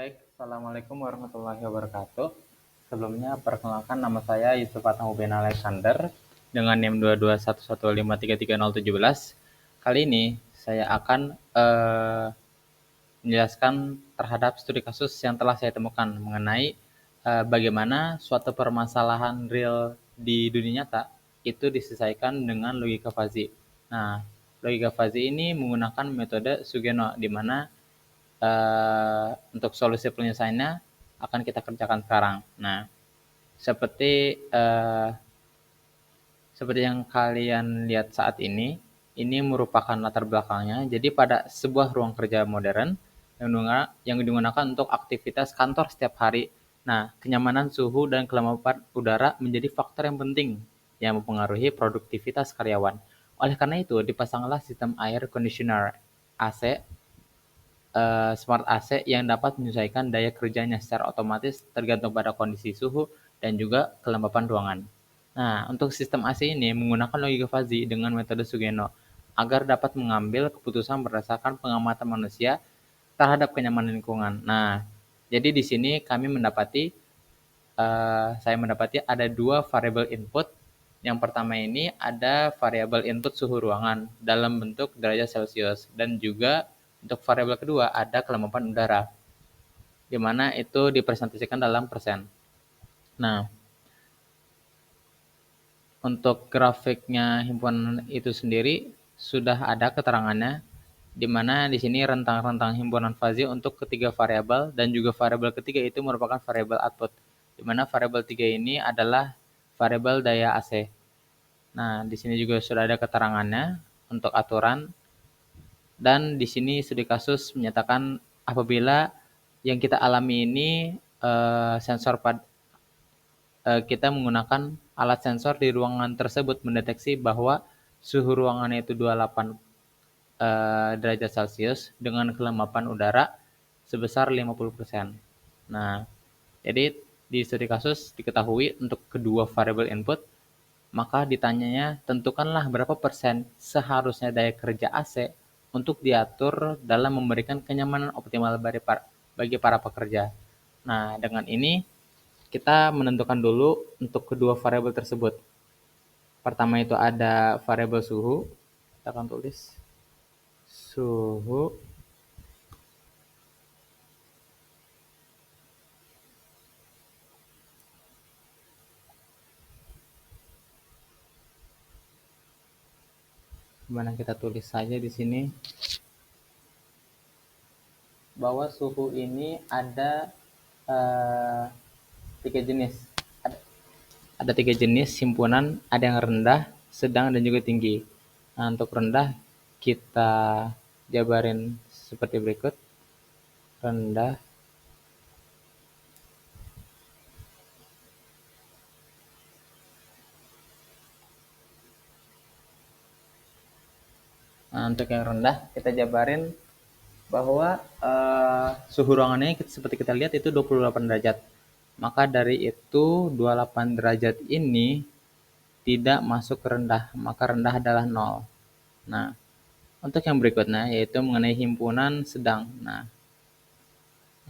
Baik, Assalamualaikum warahmatullahi wabarakatuh. Sebelumnya, perkenalkan nama saya Yusuf Atmahuben Alexander dengan NIM 22115333017. Kali ini saya akan menjelaskan terhadap studi kasus yang telah saya temukan mengenai bagaimana suatu permasalahan real di dunia nyata itu diselesaikan dengan logika fuzzy. Nah, logika fuzzy ini menggunakan metode Sugeno, di mana untuk solusi penyelesaiannya akan kita kerjakan sekarang. Nah, seperti seperti yang kalian lihat saat ini merupakan latar belakangnya. Jadi pada sebuah ruang kerja modern yang digunakan untuk aktivitas kantor setiap hari. Nah, kenyamanan suhu dan kelembapan udara menjadi faktor yang penting yang mempengaruhi produktivitas karyawan. Oleh karena itu, dipasanglah sistem air conditioner AC, Smart AC yang dapat menyesuaikan daya kerjanya secara otomatis tergantung pada kondisi suhu dan juga kelembapan ruangan. Nah, untuk sistem AC ini menggunakan logika fuzzy dengan metode Sugeno agar dapat mengambil keputusan berdasarkan pengamatan manusia terhadap kenyamanan lingkungan. Nah, jadi di sini saya mendapati ada dua variabel input. Yang pertama ini ada variabel input suhu ruangan dalam bentuk derajat Celcius, dan juga untuk variabel kedua ada kelembapan udara, di mana itu dipresentasikan dalam persen. Nah, untuk grafiknya himpunan itu sendiri sudah ada keterangannya, di mana di sini rentang-rentang himpunan fuzzy untuk ketiga variabel, dan juga variabel ketiga itu merupakan variabel output, di mana variabel 3 ini adalah variabel daya AC. Nah, di sini juga sudah ada keterangannya untuk aturan, dan di sini studi kasus menyatakan apabila yang kita alami ini kita menggunakan alat sensor di ruangan tersebut mendeteksi bahwa suhu ruangannya itu 28 derajat Celcius dengan kelembapan udara sebesar 50%. Nah, jadi di studi kasus diketahui untuk kedua variabel input, maka ditanyanya tentukanlah berapa persen seharusnya daya kerja AC untuk diatur dalam memberikan kenyamanan optimal bagi para pekerja. Nah, dengan ini kita menentukan dulu untuk kedua variabel tersebut. Pertama itu ada variabel suhu. Kita akan tulis suhu. Dimana kita tulis saja di sini bahwa suhu ini ada tiga jenis. Ada tiga jenis himpunan, ada yang rendah, sedang, dan juga tinggi. Nah, untuk rendah kita jabarin seperti berikut. Rendah, nah, untuk yang rendah kita jabarin bahwa suhu ruangannya seperti kita lihat itu 28 derajat. Maka dari itu 28 derajat ini tidak masuk ke rendah, maka rendah adalah 0. Nah, untuk yang berikutnya yaitu mengenai himpunan sedang. Nah,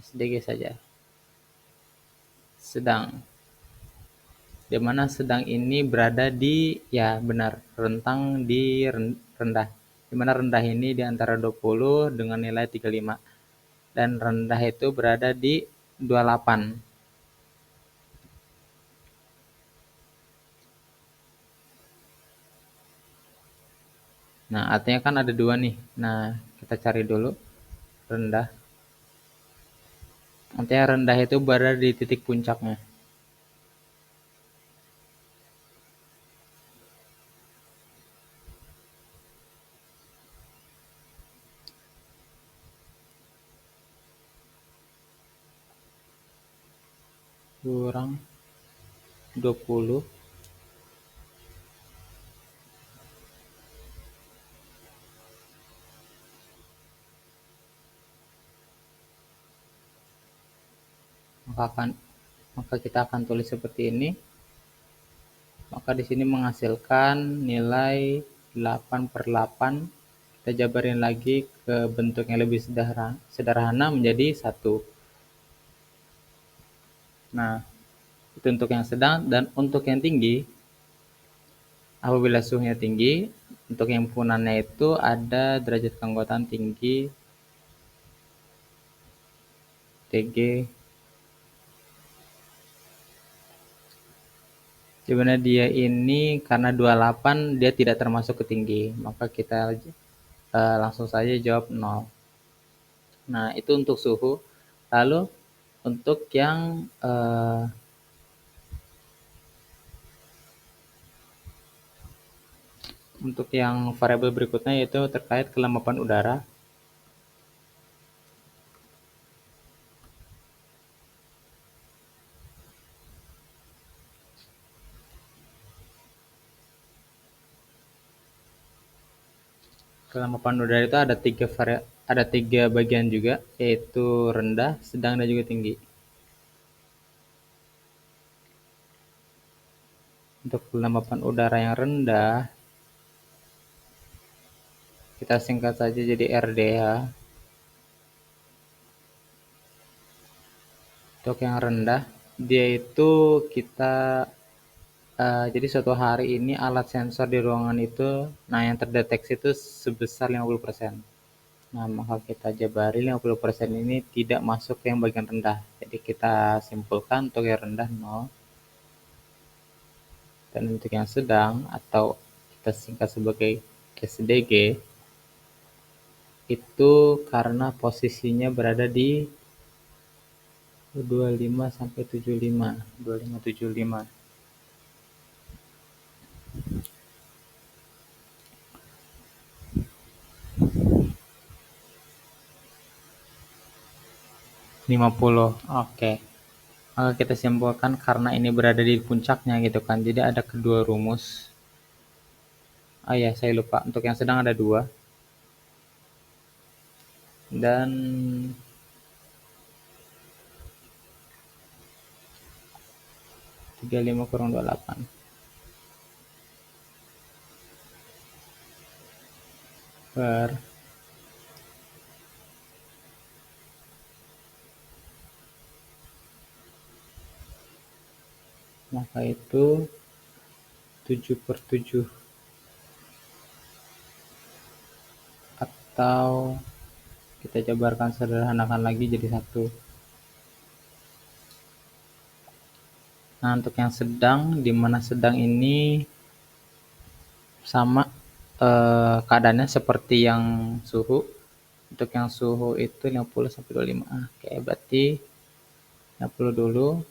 sedikit saja. Sedang. Di mana sedang ini berada di, ya benar, rentang di rendah. Di mana rendah ini di antara 20 dengan nilai 35. Dan rendah itu berada di 28. Nah, artinya kan ada dua nih. Nah, kita cari dulu rendah. Artinya rendah itu berada di titik puncaknya. Kurang 20. Maka kita akan tulis seperti ini. Maka di sini menghasilkan nilai 8/8. Kita jabarin lagi ke bentuk yang lebih sederhana menjadi 1. Nah, itu untuk yang sedang. Dan untuk yang tinggi, apabila suhunya tinggi, untuk yang himpunannya itu ada derajat keanggotaan tinggi TG, dimana dia ini karena 28 dia tidak termasuk ke tinggi, maka kita langsung saja jawab 0. Nah, itu untuk suhu. Lalu untuk yang variabel berikutnya yaitu terkait kelembapan udara. Kelembapan udara itu ada tiga bagian juga, yaitu rendah, sedang, dan juga tinggi. Untuk kelembapan udara yang rendah, kita singkat saja jadi RDH. Untuk yang rendah, dia itu jadi suatu hari ini alat sensor di ruangan itu, yang terdeteksi itu sebesar 50%. Nah, maka kita jabari 50% ini tidak masuk ke yang bagian rendah. Jadi kita simpulkan untuk yang rendah 0. Dan untuk yang sedang atau kita singkat sebagai SDG, itu karena posisinya berada di 25 sampai 75, 25 75. Oke. Maka kita simpulkan karena ini berada di puncaknya gitu kan. Jadi ada kedua rumus. Ya, saya lupa. Untuk yang sedang ada 2. Dan 35 kurang 28. Maka itu 7/7. Atau kita jabarkan sederhanakan lagi jadi 1. Nah, untuk yang sedang, di mana sedang ini sama keadaannya seperti yang suhu. Untuk yang suhu itu 50 sampai 25. Oke, berarti 50 dulu.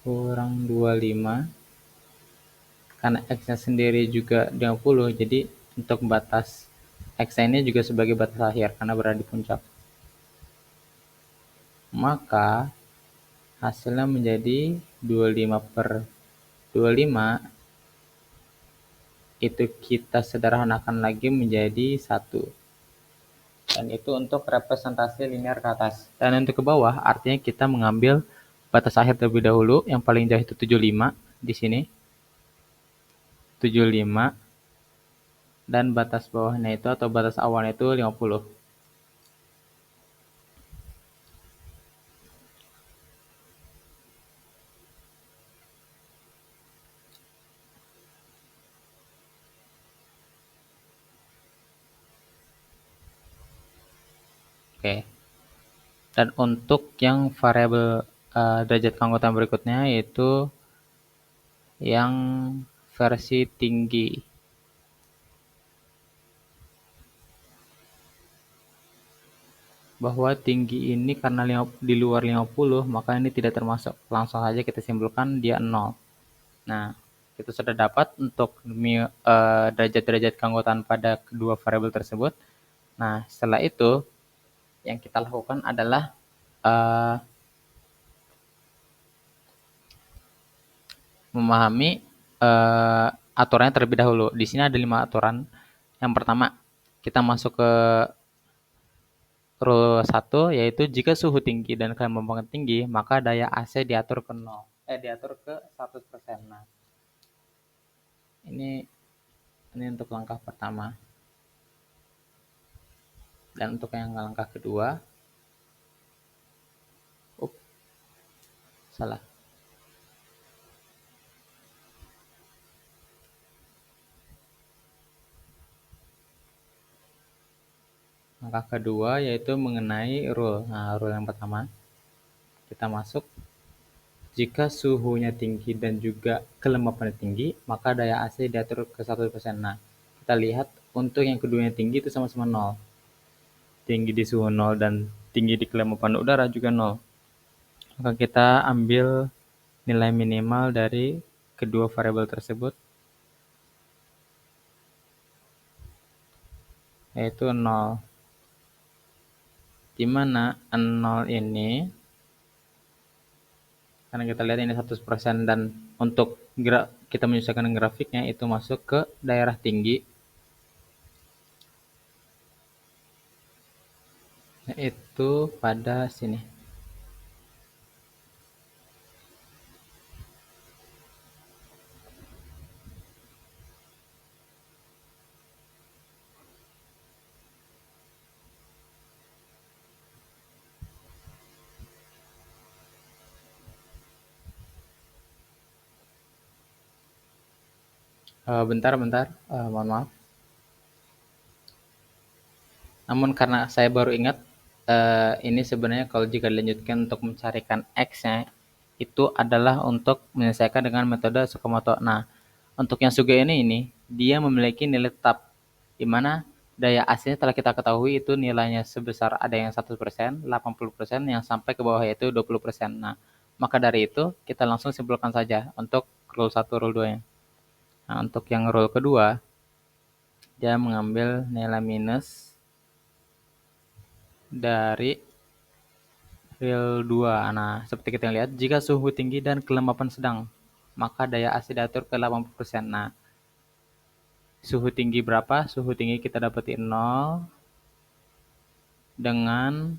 Kurang 25. Karena X-nya sendiri juga 50, jadi untuk batas X ini juga sebagai batas akhir karena berada di puncak. Maka hasilnya menjadi 25/25. Itu kita sederhanakan lagi menjadi 1. Dan itu untuk representasi linear ke atas. Dan untuk ke bawah artinya kita mengambil batas akhir terlebih dahulu, yang paling jauh itu 75 di sini. 75 dan batas bawahnya itu atau batas awalnya itu 50. Oke. Dan untuk yang variabel derajat keanggotaan berikutnya yaitu yang versi tinggi. Bahwa tinggi ini karena di luar 50, maka ini tidak termasuk. Langsung saja kita simpulkan dia 0. Nah, kita sudah dapat untuk derajat-derajat keanggotaan pada kedua variabel tersebut. Nah, setelah itu yang kita lakukan adalah memahami aturannya terlebih dahulu. Di sini ada 5 aturan. Yang pertama, kita masuk ke rule 1, yaitu jika suhu tinggi dan kelembapan tinggi, maka daya AC diatur ke 0. Diatur ke 100%. Nah, ini untuk langkah pertama. Dan untuk yang langkah kedua, salah. Langkah kedua yaitu mengenai rule. Nah, rule yang pertama, kita masuk. Jika suhunya tinggi dan juga kelembapannya tinggi, maka daya AC diatur ke 100%. Nah, kita lihat untuk yang keduanya tinggi itu sama-sama 0. Tinggi di suhu 0 dan tinggi di kelembapan udara juga 0. Maka kita ambil nilai minimal dari kedua variabel tersebut, yaitu 0. Di mana 0 ini, karena kita lihat ini 100% dan untuk kita menyesuaikan grafiknya itu masuk ke daerah tinggi, yaitu pada sini. Bentar, mohon maaf. Namun karena saya baru ingat, ini sebenarnya kalau jika dilanjutkan untuk mencarikan X-nya, itu adalah untuk menyelesaikan dengan metode Tsukamoto. Nah, untuk yang Suge ini dia memiliki nilai tetap, di mana daya AC-nya telah kita ketahui itu nilainya sebesar ada yang 100%, 80%, yang sampai ke bawah yaitu 20%. Nah, maka dari itu kita langsung simpulkan saja untuk rule 1, rule 2-nya. Nah, untuk yang rule kedua, dia mengambil nilai minus dari real 2. Nah, seperti kita lihat, jika suhu tinggi dan kelembapan sedang, maka daya AC diatur ke 80%. Nah, suhu tinggi berapa? Suhu tinggi kita dapetin 0 dengan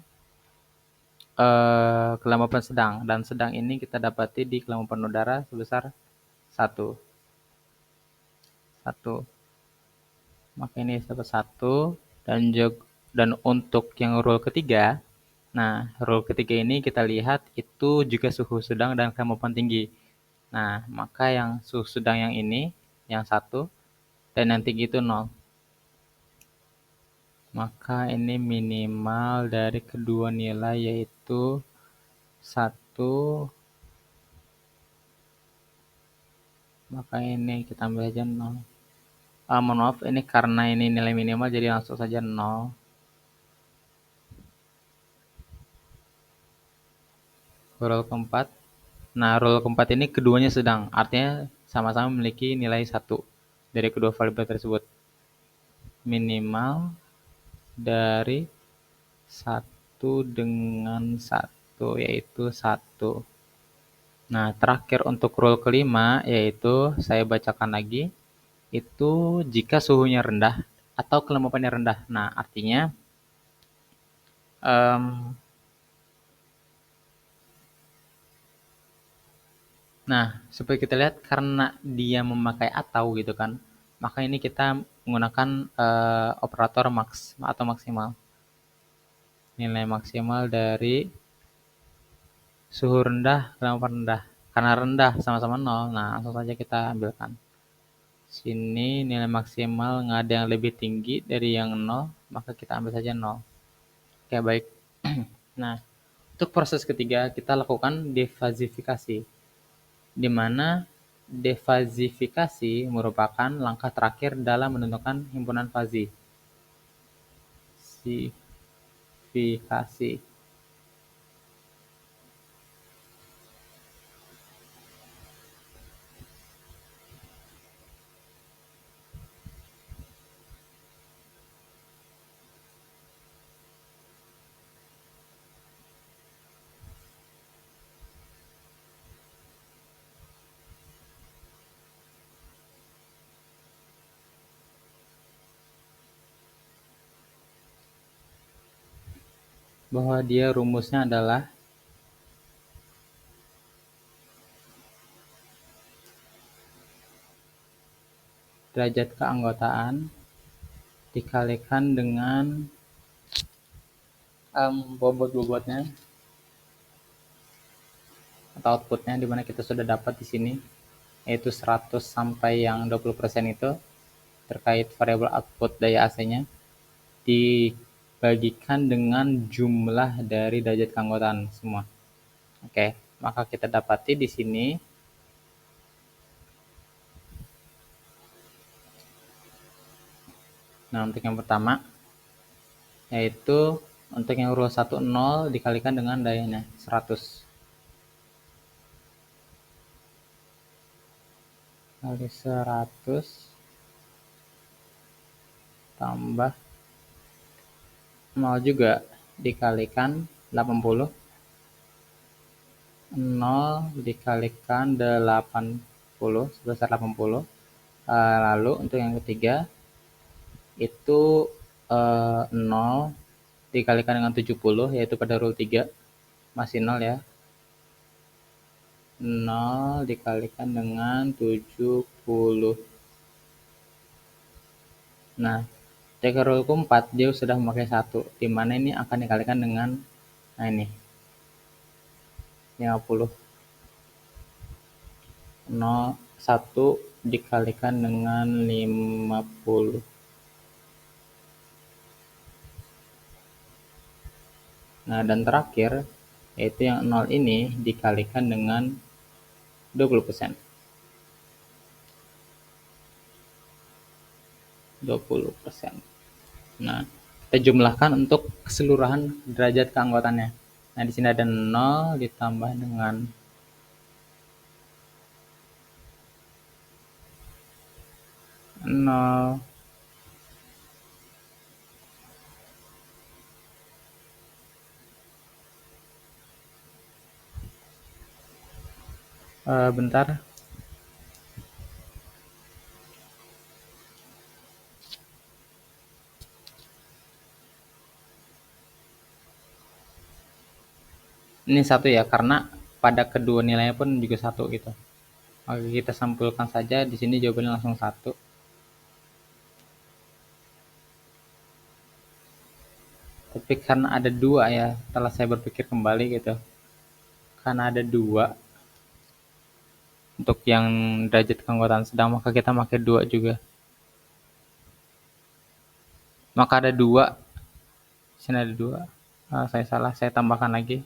kelembapan sedang. Dan sedang ini kita dapati di kelembapan udara sebesar 1. Maka ini dapat 1. Dan untuk yang rule ketiga, nah, rule ketiga ini kita lihat itu juga suhu sedang dan kelembapan tinggi. Nah, maka yang suhu sedang yang ini, yang 1, dan yang tinggi itu 0. Maka ini minimal dari kedua nilai yaitu 1. Maka ini kita ambil aja 0. Mohon maaf, ini karena ini nilai minimal jadi langsung saja 0. Rule keempat. Nah, rule keempat ini keduanya sedang, artinya sama-sama memiliki nilai 1 dari kedua variabel tersebut. Minimal dari 1 dengan 1, yaitu 1. Nah, terakhir untuk rule kelima, yaitu saya bacakan lagi, itu jika suhunya rendah atau kelembapannya rendah. Nah, artinya seperti kita lihat karena dia memakai atau gitu kan, maka ini kita menggunakan operator max atau maksimal. Nilai maksimal dari suhu rendah, kelembapan rendah. Karena rendah sama-sama 0, nah langsung saja kita ambilkan. Sini nilai maksimal nggak ada yang lebih tinggi dari yang 0, maka kita ambil saja 0. Oke, baik. Nah, untuk proses ketiga kita lakukan defazifikasi, di mana defazifikasi merupakan langkah terakhir dalam menentukan himpunan fazi. Sifikasi. Bahwa dia rumusnya adalah derajat keanggotaan dikalikan dengan bobot-bobotnya atau outputnya, di mana kita sudah dapat di sini, yaitu 100 sampai yang 20% itu terkait variabel output daya AC-nya dibagikan dengan jumlah dari derajat keanggotaan semua. Oke, maka kita dapati di sini nah untuk yang pertama yaitu untuk yang ruas 1 0 dikalikan dengan dayanya 100 kali 100 tambah 0 juga dikalikan 80, 0 dikalikan 80 sebesar 80. Lalu untuk yang ketiga itu 0 dikalikan dengan 70, yaitu pada rule 3 masih 0 ya. 0 dikalikan dengan 70. Nah, ketika rule 4 dia sudah memakai 1, di mana ini akan dikalikan dengan ini 50. 0 1 dikalikan dengan 50. Nah, dan terakhir yaitu yang 0 ini dikalikan dengan 20%. 20%. Nah, kita jumlahkan untuk keseluruhan derajat keanggotaannya. Nah, di sini ada 0 ditambah dengan 0 bentar. Ini 1 ya, karena pada kedua nilainya pun juga 1 gitu. Oke, kita sampulkan saja. Di sini jawabannya langsung 1. Tapi karena ada 2 ya, setelah saya berpikir kembali gitu. Karena ada 2 untuk yang derajat keanggotaan sedang, maka kita pakai 2 juga. Maka ada 2. Di sini ada 2. Saya salah, saya tambahkan lagi.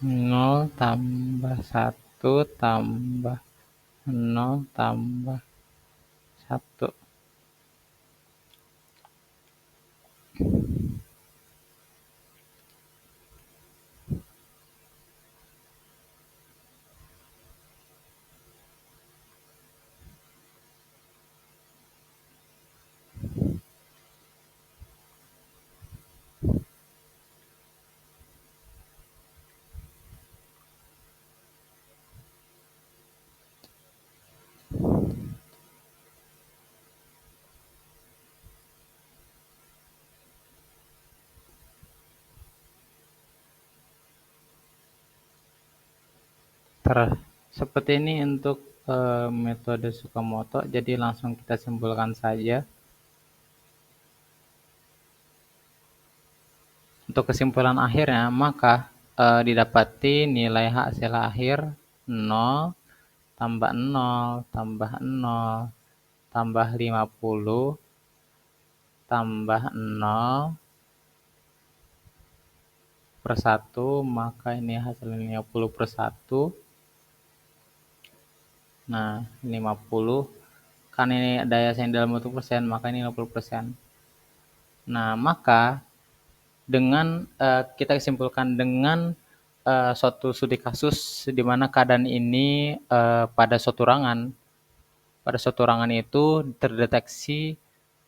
Nol tambah 1 tambah 0 tambah 1. Seperti ini untuk metode Tsukamoto. Jadi langsung kita simpulkan saja. Untuk kesimpulan akhirnya, maka didapati nilai hasil akhir 0 tambah 0 tambah 0 tambah 50 tambah 0 per 1, maka ini hasilnya 50 per 1. Nah, 50. Kan ini daya saing dalam bentuk persen, maka ini 50%. Nah, maka dengan kita simpulkan dengan suatu studi kasus di mana keadaan ini pada suatu ruangan pada suatu ruangan itu terdeteksi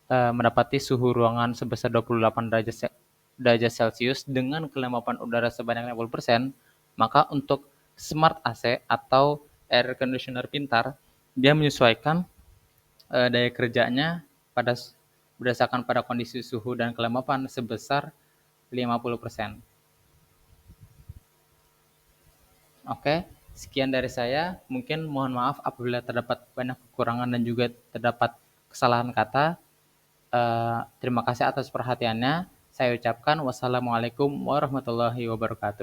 mendapati suhu ruangan sebesar 28 derajat Celcius dengan kelembapan udara sebanyak 50%, maka untuk smart AC atau air conditioner pintar, dia menyesuaikan daya kerjanya pada berdasarkan pada kondisi suhu dan kelembapan sebesar 50%. Oke, sekian dari saya. Mungkin mohon maaf apabila terdapat banyak kekurangan dan juga terdapat kesalahan kata. Terima kasih atas perhatiannya. Saya ucapkan wassalamualaikum warahmatullahi wabarakatuh.